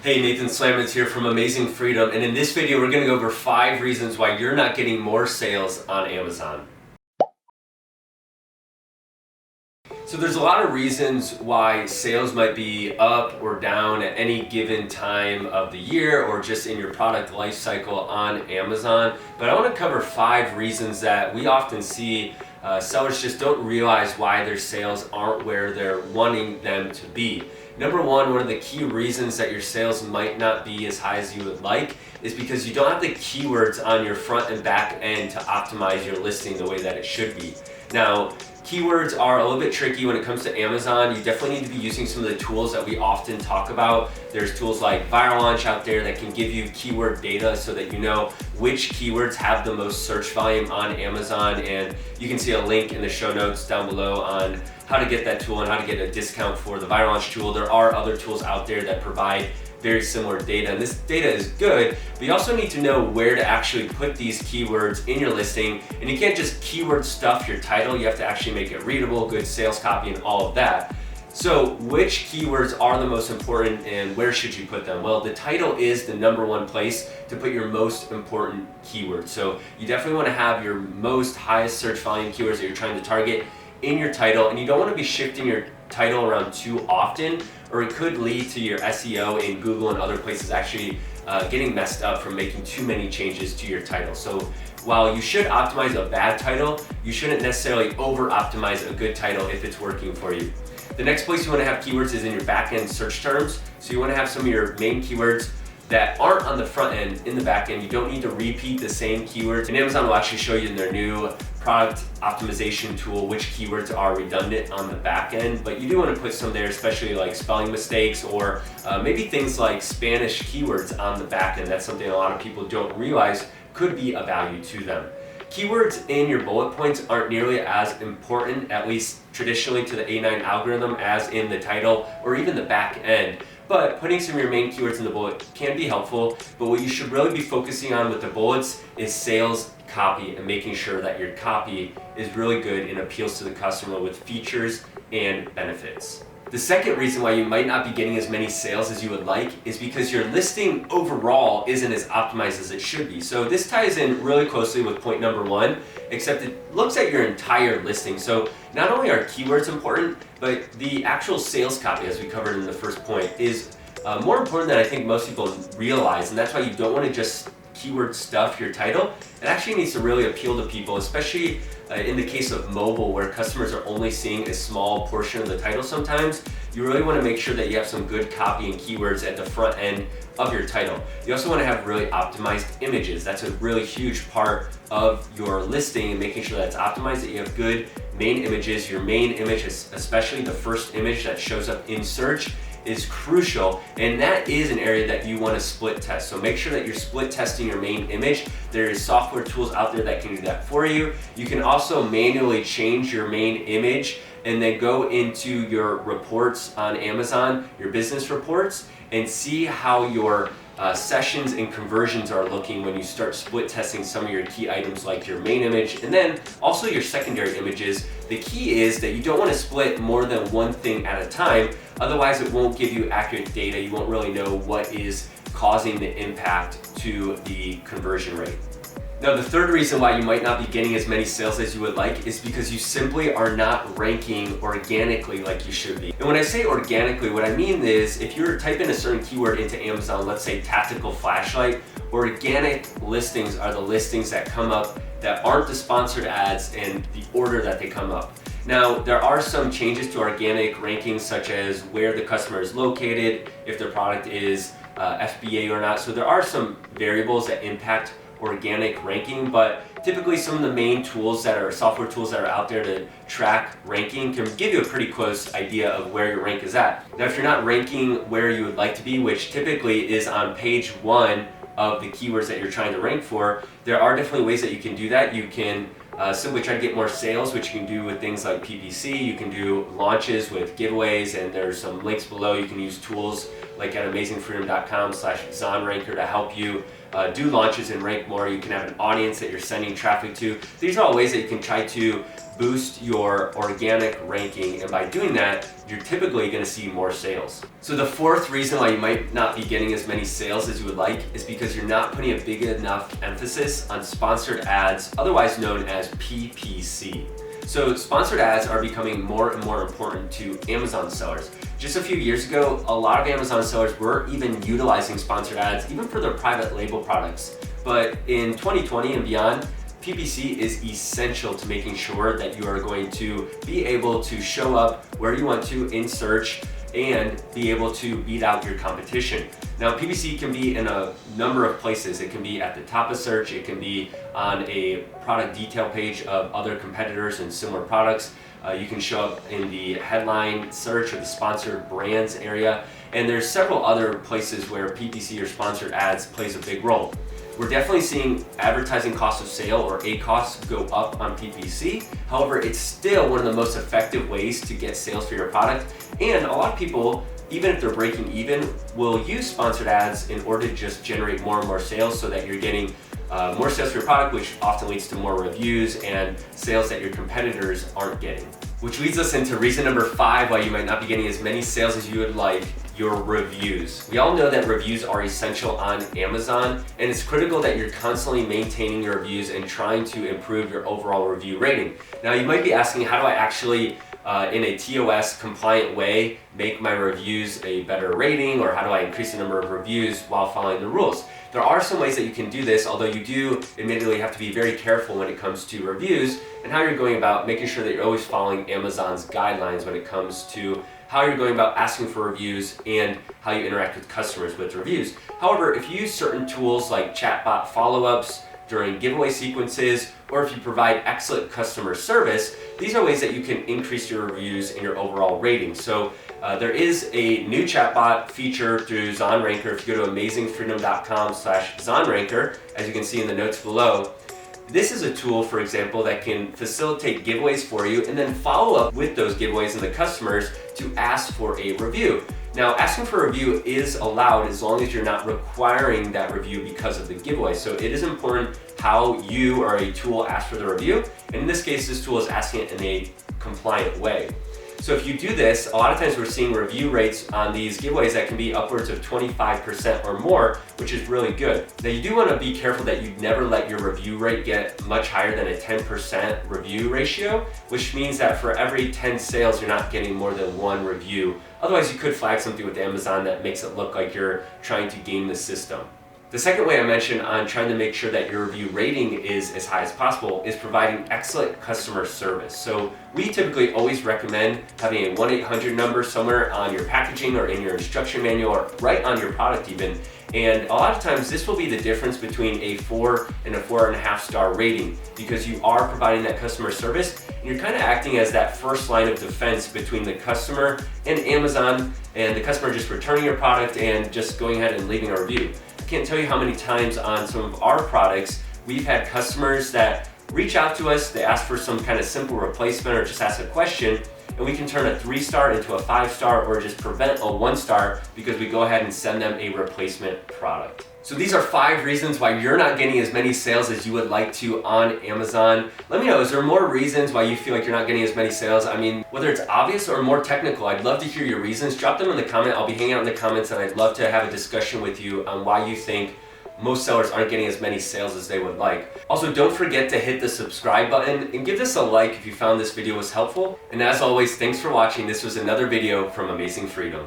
Hey, Nathan Slamans here from Amazing Freedom, and in this video we're going to go over 5 reasons why you're not getting more sales on Amazon. So there's a lot of reasons why sales might be up or down at any given time of the year or just in your product life cycle on Amazon, but I want to cover 5 reasons that we often see sellers just don't realize why their sales aren't where they're wanting them to be. Number one of the key reasons that your sales might not be as high as you would like is because you don't have the keywords on your front and back end to optimize your listing the way that it should be. Now, keywords are a little bit tricky when it comes to Amazon. You definitely need to be using some of the tools that we often talk about. There's tools like Viral Launch out there that can give you keyword data so that you know which keywords have the most search volume on Amazon, and you can see a link in the show notes down below on how to get that tool and how to get a discount for the Viral Launch tool. There are other tools out there that provide very similar data, and this data is good, but you also need to know where to actually put these keywords in your listing, and you can't just keyword stuff your title. You have to actually make it readable, good sales copy, and all of that. So which keywords are the most important and where should you put them? Well, the title is the number one place to put your most important keywords. So you definitely want to have your most highest search volume keywords that you're trying to target in your title, and you don't want to be shifting your title around too often, or it could lead to your SEO in Google and other places actually getting messed up from making too many changes to your title. So while you should optimize a bad title, you shouldn't necessarily over optimize a good title if it's working for you. The next place you want to have keywords is in your back-end search terms. So you want to have some of your main keywords that aren't on the front end, in the back end. You don't need to repeat the same keywords. And Amazon will actually show you in their new product optimization tool which keywords are redundant on the back end, but you do want to put some there, especially like spelling mistakes or maybe things like Spanish keywords on the back end. That's something a lot of people don't realize could be of value to them. Keywords in your bullet points aren't nearly as important, at least traditionally to the A9 algorithm, as in the title or even the back end. But putting some of your main keywords in the bullet can be helpful, but what you should really be focusing on with the bullets is sales copy and making sure that your copy is really good and appeals to the customer with features and benefits. The second reason why you might not be getting as many sales as you would like is because your listing overall isn't as optimized as it should be. So this ties in really closely with point number 1, except it looks at your entire listing. So not only are keywords important, but the actual sales copy, as we covered in the first point, is more important than I think most people realize, and that's why you don't want to just keyword stuff your title. It actually needs to really appeal to people, especially in the case of mobile, where customers are only seeing a small portion of the title sometimes. You really want to make sure that you have some good copy and keywords at the front end of your title. You also want to have really optimized images. That's a really huge part of your listing, and making sure that it's optimized, that you have good main images. Your main image, especially the first image that shows up in search, is crucial, and that is an area that you want to split test. So make sure that you're split testing your main image. There is software tools out there that can do that for you. You can also manually change your main image and then go into your reports on Amazon, your business reports, and see how your sessions and conversions are looking when you start split testing some of your key items like your main image and then also your secondary images. The key is that you don't want to split more than one thing at a time, otherwise it won't give you accurate data. You won't really know what is causing the impact to the conversion rate. Now, the third reason why you might not be getting as many sales as you would like is because you simply are not ranking organically like you should be. And when I say organically, what I mean is if you're typing a certain keyword into Amazon, let's say tactical flashlight, organic listings are the listings that come up that aren't the sponsored ads and the order that they come up. Now, there are some changes to organic rankings, such as where the customer is located, if their product is FBA or not. So there are some variables that impact organic ranking, but typically some of the main tools that are software tools that are out there to track ranking can give you a pretty close idea of where your rank is at. Now, if you're not ranking where you would like to be, which typically is on page 1 of the keywords that you're trying to rank for, there are definitely ways that you can do that. You can simply try to get more sales, which you can do with things like PPC. You can do launches with giveaways, and there's some links below. You can use tools like at amazingfreedom.com/zonranker to help you do launches and rank more. You can have an audience that you're sending traffic to. These are all ways that you can try to boost your organic ranking, and by doing that, you're typically going to see more sales. So the fourth reason why you might not be getting as many sales as you would like is because you're not putting a big enough emphasis on sponsored ads, otherwise known as PPC. So sponsored ads are becoming more and more important to Amazon sellers. Just a few years ago, a lot of Amazon sellers were even utilizing sponsored ads, even for their private label products. But in 2020 and beyond, PPC is essential to making sure that you are going to be able to show up where you want to in search and be able to beat out your competition. Now, PPC can be in a number of places. It can be at the top of search, it can be on a product detail page of other competitors and similar products. You can show up in the headline search or the sponsored brands area, and there's several other places where PPC or sponsored ads plays a big role. We're definitely seeing advertising cost of sale, or ACoS, go up on PPC. However, it's still one of the most effective ways to get sales for your product. And a lot of people, even if they're breaking even, will use sponsored ads in order to just generate more and more sales so that you're getting more sales for your product, which often leads to more reviews and sales that your competitors aren't getting. Which leads us into reason number 5 why you might not be getting as many sales as you would like: your reviews. We all know that reviews are essential on Amazon, and it's critical that you're constantly maintaining your reviews and trying to improve your overall review rating. Now, you might be asking, how do I actually, in a TOS compliant way, make my reviews a better rating, or how do I increase the number of reviews while following the rules? There are some ways that you can do this, although you do admittedly have to be very careful when it comes to reviews and how you're going about making sure that you're always following Amazon's guidelines when it comes to how you're going about asking for reviews and how you interact with customers with reviews. However, if you use certain tools like chatbot follow-ups during giveaway sequences, or if you provide excellent customer service, these are ways that you can increase your reviews and your overall rating. So there is a new chatbot feature through ZonRanker. If you go to amazingfreedom.com/ZonRanker, as you can see in the notes below, this is a tool, for example, that can facilitate giveaways for you and then follow up with those giveaways and the customers to ask for a review. Now, asking for a review is allowed as long as you're not requiring that review because of the giveaway. So it is important how you or a tool asks for the review. And in this case, this tool is asking it in a compliant way. So if you do this, a lot of times we're seeing review rates on these giveaways that can be upwards of 25% or more, which is really good. Now, you do want to be careful that you never let your review rate get much higher than a 10% review ratio, which means that for every 10 sales, you're not getting more than 1 review. Otherwise, you could flag something with Amazon that makes it look like you're trying to game the system. The second way I mentioned on trying to make sure that your review rating is as high as possible is providing excellent customer service. So we typically always recommend having a 1-800 number somewhere on your packaging or in your instruction manual or right on your product even. And a lot of times this will be the difference between a 4 and a 4.5 star rating, because you are providing that customer service and you're kind of acting as that first line of defense between the customer and Amazon, and the customer just returning your product and just going ahead and leaving a review. I can't tell you how many times on some of our products we've had customers that reach out to us, they ask for some kind of simple replacement or just ask a question, and we can turn a 3-star into a 5-star or just prevent a 1-star because we go ahead and send them a replacement product. So these are 5 reasons why you're not getting as many sales as you would like to on Amazon. Let me know, is there more reasons why you feel like you're not getting as many sales? I mean, whether it's obvious or more technical, I'd love to hear your reasons. Drop them in the comment. I'll be hanging out in the comments, and I'd love to have a discussion with you on why you think most sellers aren't getting as many sales as they would like. Also, don't forget to hit the subscribe button and give this a like if you found this video was helpful. And as always, thanks for watching. This was another video from Amazing Freedom.